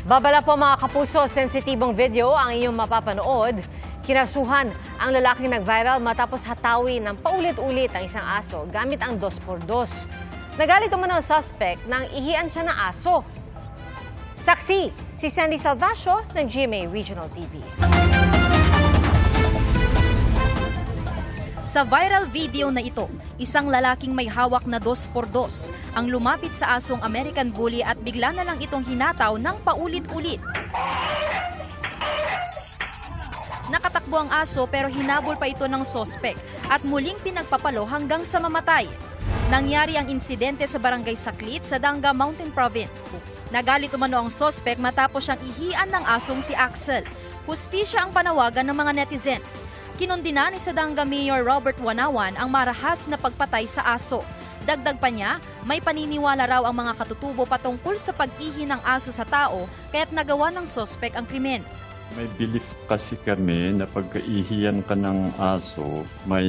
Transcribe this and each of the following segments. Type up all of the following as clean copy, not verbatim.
Babala po mga kapuso, sensitibong video ang inyong mapapanood. Kinasuhan ang lalaking nag-viral matapos hatawin ng paulit-ulit ang isang aso gamit ang 2x2. Nagalit umano ang suspect nang ihian siya ng aso. Saksi, si Sandy Salvacio ng GMA Regional TV. Sa viral video na ito, isang lalaking may hawak na 2x2 ang lumapit sa asong American Bully at bigla na lang itong hinataw ng paulit-ulit. Nakatakbo ang aso pero hinabol pa ito ng sospek at muling pinagpapalo hanggang sa mamatay. Nangyari ang insidente sa Barangay Saklit sa Danga Mountain Province. Nagalit umano ang sospek matapos siyang ihian ng asong si Axel. Hustisya ang panawagan ng mga netizens. Kinundina ni Sadanga Mayor Robert Wanawan ang marahas na pagpatay sa aso. Dagdag pa niya, may paniniwala raw ang mga katutubo patungkol sa pag-ihi ng aso sa tao kaya't nagawa ng sospek ang krimen. May belief kasi kami na pagkaihiyan ka ng aso, may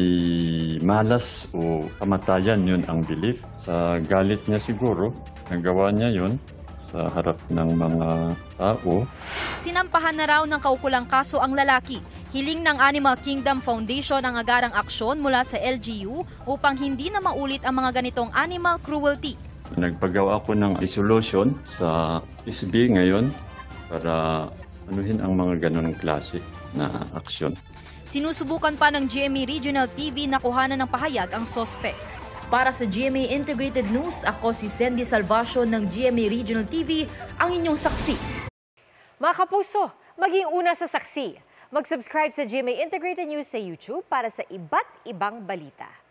malas o kamatayan, yun ang belief. Sa galit niya siguro, nagawa niya yun sa harap ng mga tao. Sinampahan na raw ng kaukulang kaso ang lalaki. Hiling ng Animal Kingdom Foundation ang agarang aksyon mula sa LGU upang hindi na maulit ang mga ganitong animal cruelty. Nagpagawa ako ng resolution sa SB ngayon para anuhin ang mga ganong klase na aksyon. Sinusubukan pa ng GMA Regional TV na kuhanan ng pahayag ang sospek. Para sa GMA Integrated News, ako si Sandy Salvacio ng GMA Regional TV, ang inyong saksi. Mga kapuso, maging una sa saksi. Mag-subscribe sa GMA Integrated News sa YouTube para sa iba't ibang balita.